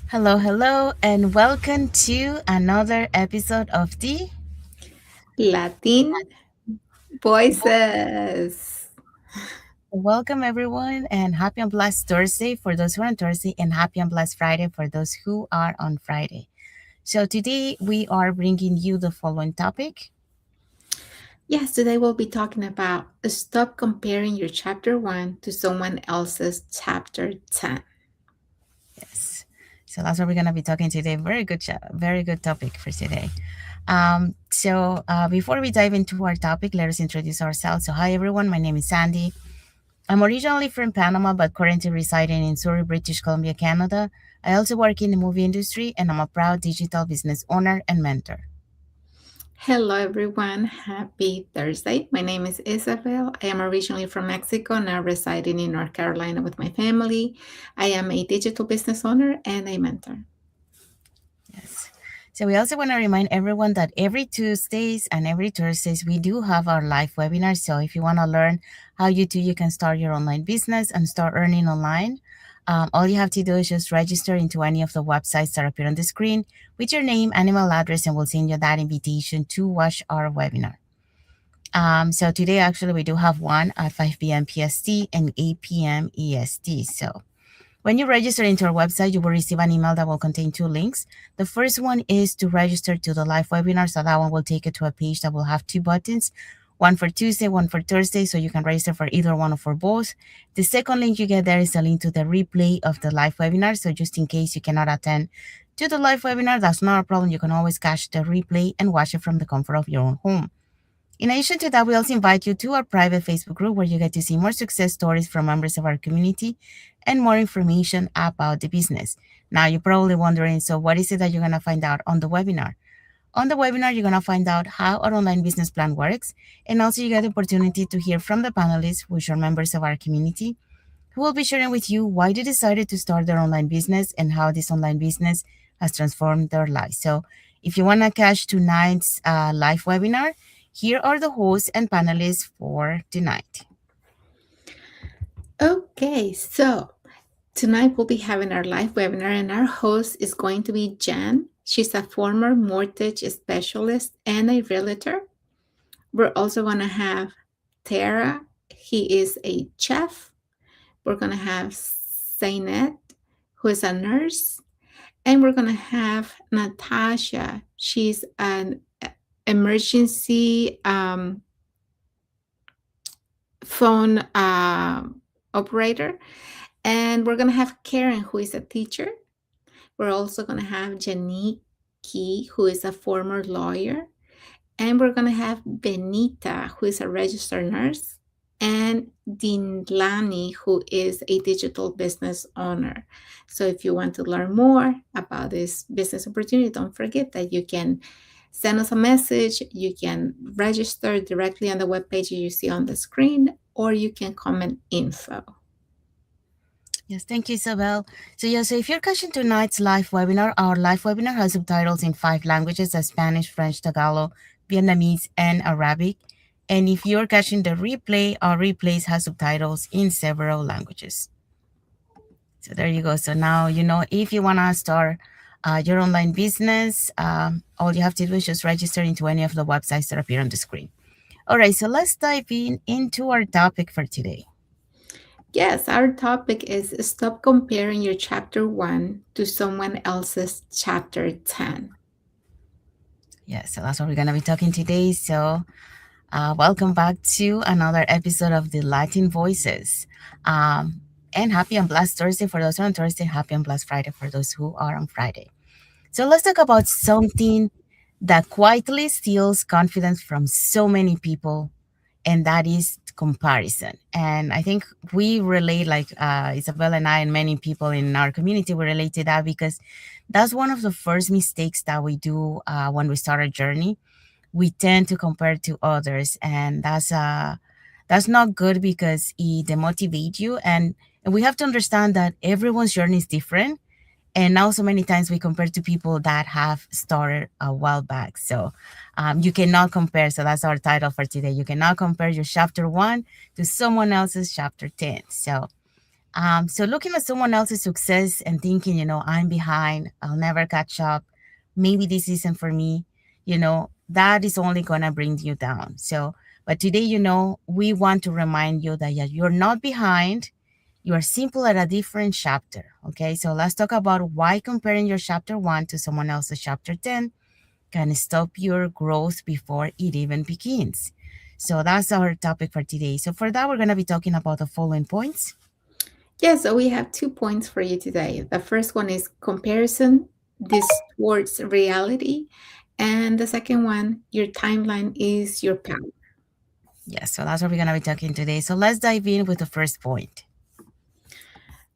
Hello, hello, and welcome to another episode of the Latin voices. Welcome everyone, and happy and blessed Thursday for those who are on Thursday, and happy and blessed Friday for those who are on Friday. So today we are bringing you the following topic. Yes, today we'll be talking about stop comparing your chapter 1 to someone else's chapter 10. Yes, so that's what we're gonna be talking today. Very good topic for today. Before we dive into our topic, let us introduce ourselves. So hi everyone, my name is Sandy. I'm originally from Panama, but currently residing in Surrey, British Columbia, Canada. I also work in the movie industry, and I'm a proud digital business owner and mentor. Hello, everyone. Happy Thursday. My name is Isabel. I am originally from Mexico, now residing in North Carolina with my family. I am a digital business owner and a mentor. Yes. So we also want to remind everyone that every Tuesdays and every Thursdays we do have our live webinars. So if you want to learn how you can start your online business and start earning online, all you have to do is just register into any of the websites that appear on the screen with your name and email address, and we'll send you that invitation to watch our webinar. So today actually we do have one at 5 p.m. PST and 8 p.m. EST. So when you register into our website, you will receive an email that will contain two links. The first one is to register to the live webinar. So that one will take you to a page that will have two buttons, one for Tuesday, one for Thursday. So you can register for either one or for both. The second link you get there is a link to the replay of the live webinar. So just in case you cannot attend to the live webinar, that's not a problem. You can always catch the replay and watch it from the comfort of your own home. In addition to that, we also invite you to our private Facebook group where you get to see more success stories from members of our community and more information about the business. Now, you're probably wondering, so what is it that you're going to find out on the webinar? On the webinar, you're going to find out how our online business plan works, and also you get the opportunity to hear from the panelists, which are members of our community, who will be sharing with you why they decided to start their online business and how this online business has transformed their lives. So, if you want to catch tonight's live webinar, here are the hosts and panelists for tonight. Okay, so tonight we'll be having our live webinar, and our host is going to be Jan. She's a former mortgage specialist and a realtor. We're also going to have Tara. He is a chef. We're going to have Zainet, who is a nurse. And we're going to have Natasha. She's an emergency phone operator. And we're going to have Karen, who is a teacher. We're also going to have Janique Key, who is a former lawyer. And we're going to have Benita, who is a registered nurse, and Dinlani, who is a digital business owner. So if you want to learn more about this business opportunity, don't forget that you can send us a message. You can register directly on the webpage you see on the screen, or you can comment info. Yes, thank you, Isabel. So if you're catching tonight's live webinar, our live webinar has subtitles in five languages: Spanish, French, Tagalog, Vietnamese, and Arabic. And if you're catching the replay, our replays has subtitles in several languages. So there you go. So now you know if you want to start your online business, all you have to do is just register into any of the websites that appear on the screen. All right, so let's dive into our topic for today. Yes, our topic is stop comparing your chapter 1 to someone else's chapter 10. Yeah, so that's what we're going to be talking today. So welcome back to another episode of the Latin Voices. And happy and blessed Thursday for those who are on Thursday, happy and blessed Friday for those who are on Friday. So let's talk about something that quietly steals confidence from so many people, and that is comparison. And I think we relate, like Isabel and I, and many people in our community, we relate to that because that's one of the first mistakes that we do when we start a journey. We tend to compare to others, and that's not good because it demotivates you. And we have to understand that everyone's journey is different, and now so many times we compare to people that have started a while back. So you cannot compare. So that's our title for today. You cannot compare your chapter 1 to someone else's chapter 10. So So looking at someone else's success and thinking, I'm behind, I'll never catch up, maybe this isn't for me, that is only gonna bring you down. So, but today, we want to remind you that yeah, you're not behind, you are simple at a different chapter. Okay, so let's talk about why comparing your chapter 1 to someone else's chapter 10 can stop your growth before it even begins. So that's our topic for today. So for that, we're gonna be talking about the following points. Yeah, so we have 2 points for you today. The first one is comparison distorts reality. And the second one, your timeline is your power. Yes, so that's what we're gonna be talking today. So let's dive in with the first point.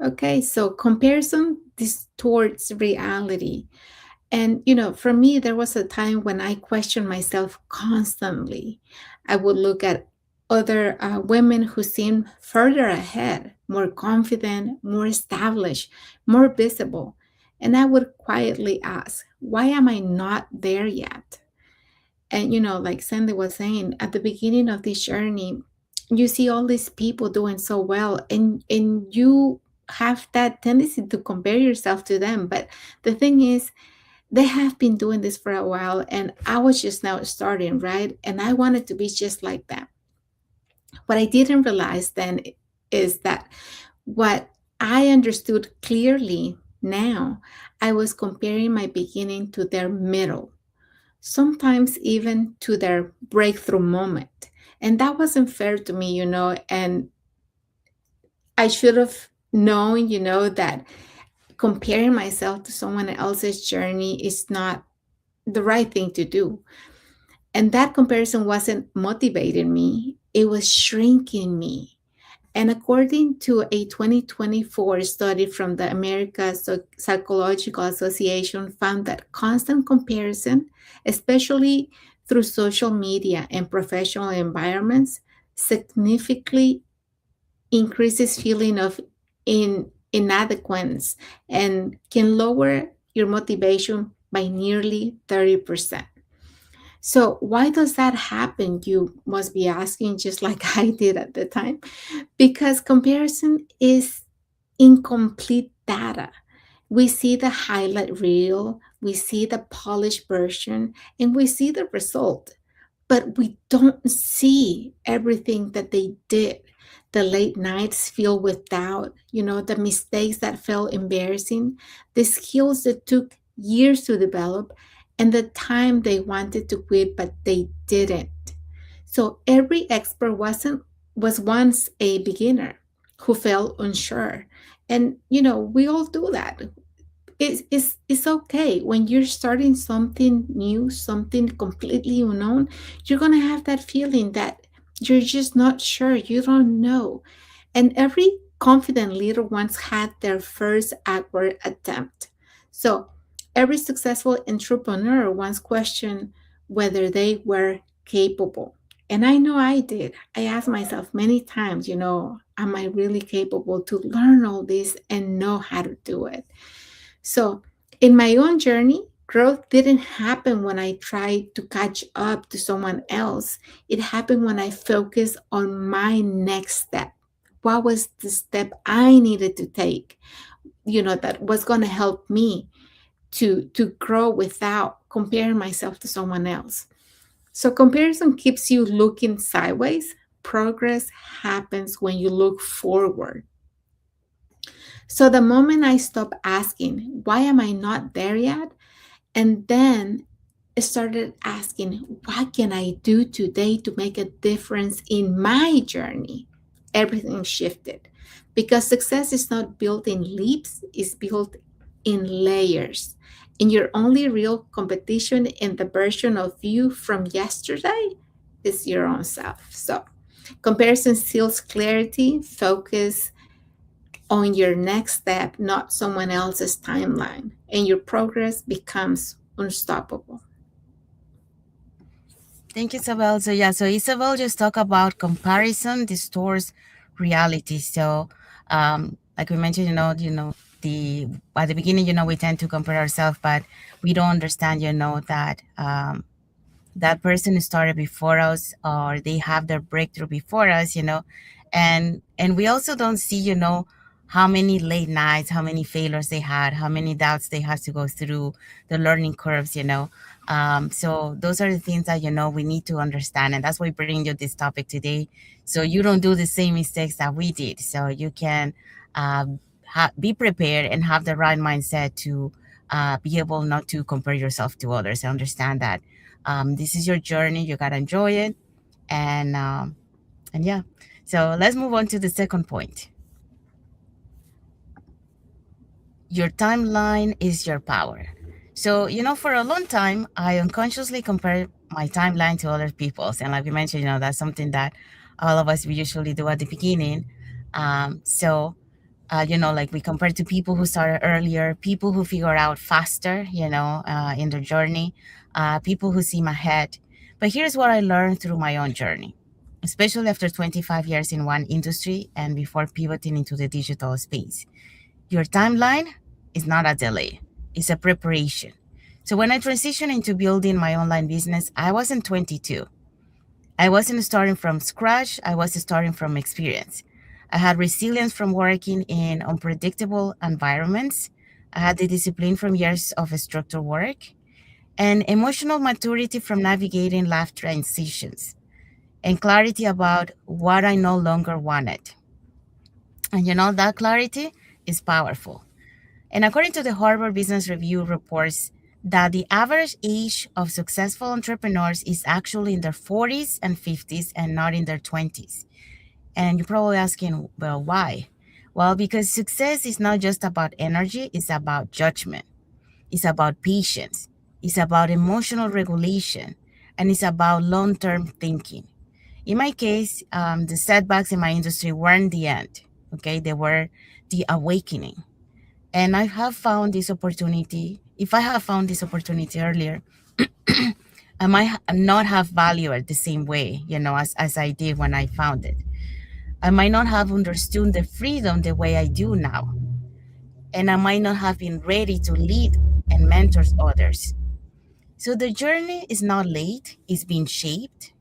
Okay, so comparison distorts reality. And, for me, there was a time when I questioned myself constantly. I would look at other women who seemed further ahead, more confident, more established, more visible. And I would quietly ask, why am I not there yet? And, like Sandy was saying, at the beginning of this journey, you see all these people doing so well, and you have that tendency to compare yourself to them. But the thing is, they have been doing this for a while, and I was just now starting, right? And I wanted to be just like them. What I didn't realize then is that what I understood clearly now, I was comparing my beginning to their middle, sometimes even to their breakthrough moment. And that wasn't fair to me, and I should have known, that comparing myself to someone else's journey is not the right thing to do. And that comparison wasn't motivating me, it was shrinking me. And according to a 2024 study from the American Psychological Association, found that constant comparison, especially through social media and professional environments, significantly increases feeling of inadequacy and can lower your motivation by nearly 30%. So, why does that happen? You must be asking, just like I did at the time. Because comparison is incomplete data. We see the highlight reel, we see the polished version, and we see the result, but we don't see everything that they did. The late nights filled with doubt, the mistakes that felt embarrassing, the skills that took years to develop, and the time they wanted to quit but they didn't. So every expert was once a beginner who felt unsure. And we all do that. It's okay when you're starting something new, something completely unknown. You're gonna have that feeling that you're just not sure, you don't know. And every confident leader once had their first awkward attempt. So every successful entrepreneur once questioned whether they were capable. And I know I did. I asked myself many times, am I really capable to learn all this and know how to do it? So, in my own journey, growth didn't happen when I tried to catch up to someone else. It happened when I focused on my next step. What was the step I needed to take, that was going to help me to grow without comparing myself to someone else. So, comparison keeps you looking sideways. Progress happens when you look forward. So the moment I stop asking, why am I not there yet? And then I started asking, what can I do today to make a difference in my journey? Everything shifted because success is not built in leaps, it's built in layers. And your only real competition in the version of you from yesterday is your own self. So comparison steals clarity, focus, on your next step, not someone else's timeline, and your progress becomes unstoppable. Thank you, Isabel. So yeah, so Isabel just talked about comparison distorts reality. So, like we mentioned, the at the beginning, we tend to compare ourselves, but we don't understand, that that person who started before us or they have their breakthrough before us, and we also don't see, how many late nights, how many failures they had, how many doubts they had to go through, the learning curves, so those are the things that, we need to understand. And that's why we bring you this topic today. So you don't do the same mistakes that we did. So you can be prepared and have the right mindset to be able not to compare yourself to others. I understand that this is your journey. You got to enjoy it. And yeah, so let's move on to the second point. Your timeline is your power. So, for a long time, I unconsciously compared my timeline to other people's. And like we mentioned, that's something that all of us we usually do at the beginning. Like we compare to people who started earlier, people who figure out faster, in their journey, people who seem ahead. But here's what I learned through my own journey, especially after 25 years in one industry and before pivoting into the digital space. Your timeline is not a delay, it's a preparation. So when I transitioned into building my online business, I wasn't 22. I wasn't starting from scratch, I was starting from experience. I had resilience from working in unpredictable environments. I had the discipline from years of structured work and emotional maturity from navigating life transitions and clarity about what I no longer wanted. And that clarity is powerful. And according to the Harvard Business Review reports that the average age of successful entrepreneurs is actually in their 40s and 50s and not in their 20s. And you're probably asking, well, why? Well, because success is not just about energy, it's about judgment, it's about patience, it's about emotional regulation, and it's about long term thinking. In my case, the setbacks in my industry weren't the end, okay? They were the awakening. And I have found this opportunity. If I have found this opportunity earlier, I might not have valued it the same way, as I did when I found it. I might not have understood the freedom the way I do now. And I might not have been ready to lead and mentor others. So the journey is not late, it's being shaped.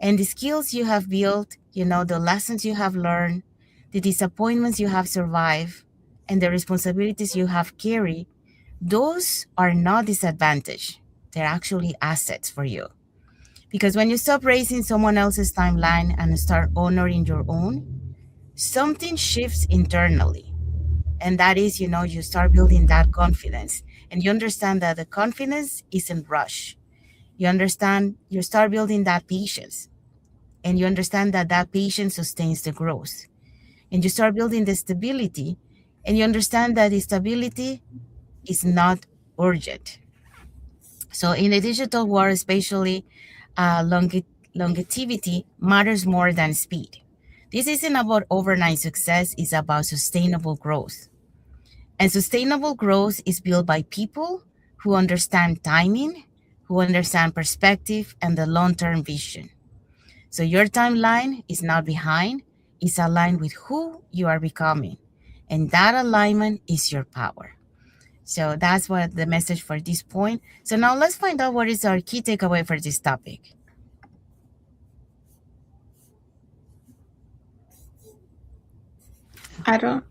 And the skills you have built, the lessons you have learned, the disappointments you have survived, and the responsibilities you have carried, those are not disadvantage. They're actually assets for you. Because when you stop racing someone else's timeline and start honoring your own, something shifts internally. And that is, you start building that confidence. And you understand that the confidence isn't rush. You start building that patience. And you understand that that patience sustains the growth. And you start building the stability. And you understand that the stability is not urgent. So in the digital world, especially, longevity matters more than speed. This isn't about overnight success, it's about sustainable growth. And sustainable growth is built by people who understand timing, who understand perspective and the long term vision. So your timeline is not behind, it's aligned with who you are becoming. And that alignment is your power. So that's what the message for this point. So now let's find out what is our key takeaway for this topic. I don't.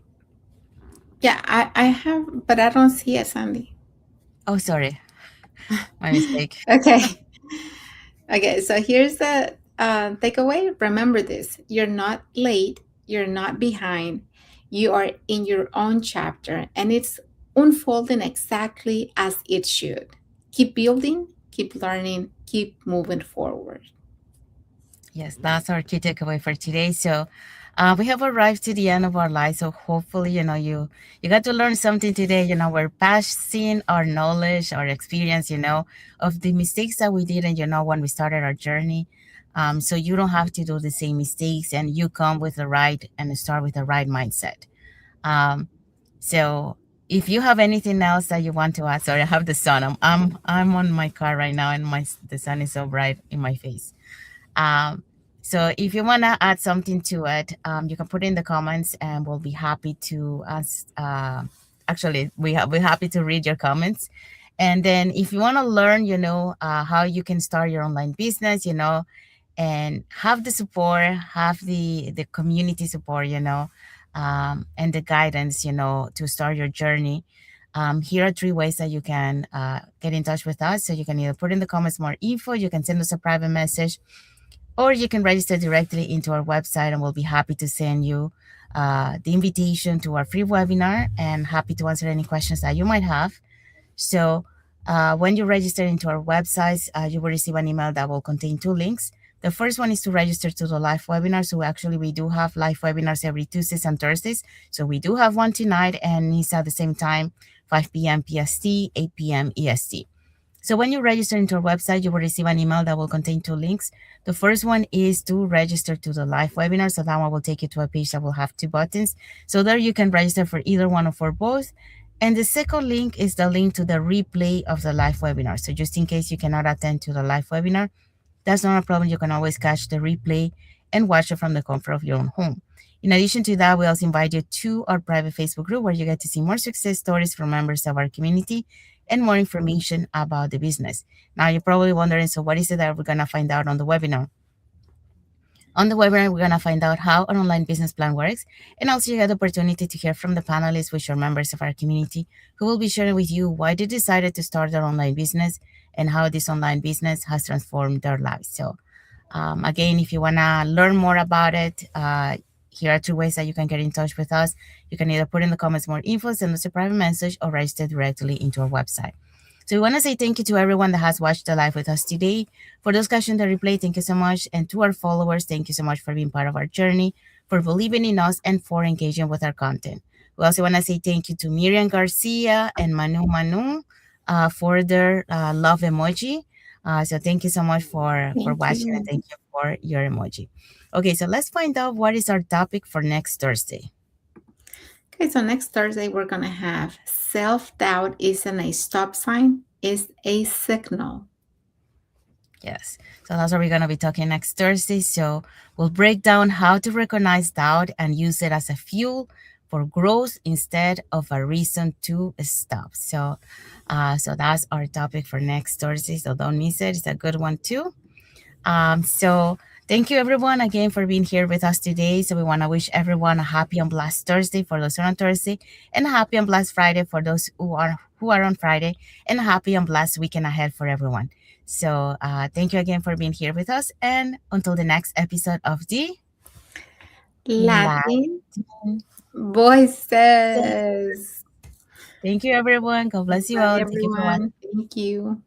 Yeah, I have, but I don't see it, Sandy. Oh, sorry, my mistake. Okay. Okay, so here's the takeaway. Remember this: you're not late, you're not behind, you are in your own chapter, and it's unfolding exactly as it should. Keep building, keep learning, keep moving forward. Yes, that's our key takeaway for today. So we have arrived to the end of our life. So hopefully, you got to learn something today. We're passing our knowledge, our experience, of the mistakes that we did, and when we started our journey. So you don't have to do the same mistakes, and you come with the right and start with the right mindset. Um, so if you have anything else that you want to add, sorry, I have the sun. I'm on my car right now, and the sun is so bright in my face. Um, so if you want to add something to it, you can put it in the comments, and we'll be happy to ask. Actually, we're happy to read your comments. And then if you want to learn, how you can start your online business, and have the support, have the community support, and the guidance, to start your journey. Here are three ways that you can get in touch with us. So you can either put in the comments more info, you can send us a private message, or you can register directly into our website, and we'll be happy to send you the invitation to our free webinar and happy to answer any questions that you might have. So when you register into our websites, you will receive an email that will contain two links. The first one is to register to the live webinar. So actually, we do have live webinars every Tuesdays and Thursdays. So we do have one tonight, and it's at the same time, 5 p.m. PST, 8 p.m. EST. So when you register into our website, you will receive an email that will contain two links. The first one is to register to the live webinar. So that one will take you to a page that will have two buttons. So there you can register for either one or for both. And the second link is the link to the replay of the live webinar. So just in case you cannot attend to the live webinar, that's not a problem. You can always catch the replay and watch it from the comfort of your own home. In addition to that, we also invite you to our private Facebook group where you get to see more success stories from members of our community and more information about the business. Now, you're probably wondering, so what is it that we're going to find out on the webinar? On the webinar, we're going to find out how an online business plan works, and also you get the opportunity to hear from the panelists, which are members of our community, who will be sharing with you why they decided to start their online business and how this online business has transformed their lives. So again, if you want to learn more about it, here are two ways that you can get in touch with us. You can either put in the comments more info, send us a private message, or register directly into our website. So we want to say thank you to everyone that has watched the live with us today. For those catching the replay, thank you so much. And to our followers, thank you so much for being part of our journey, for believing in us, and for engaging with our content. We also want to say thank you to Miriam Garcia and Manu for their love emoji. So thank you so much for Thank watching, and you. thank you for your emoji. Okay, so let's find out what is our topic for next Thursday. Okay, so next Thursday we're gonna have self-doubt isn't a stop sign, it's a signal. Yes. So that's what we're going to be talking next Thursday. So we'll break down how to recognize doubt and use it as a fuel for growth instead of a reason to stop. So that's our topic for next Thursday. So don't miss it. It's a good one too. So thank you everyone again for being here with us today. So we want to wish everyone a happy and blessed Thursday for those who are on Thursday, and a happy and blessed Friday for those who are on Friday, and a happy and blessed weekend ahead for everyone. So thank you again for being here with us, and until the next episode of the Latin. Latin Voices. Thank you everyone. God bless you Bye, all. Thank you for watching. everyone. Thank you.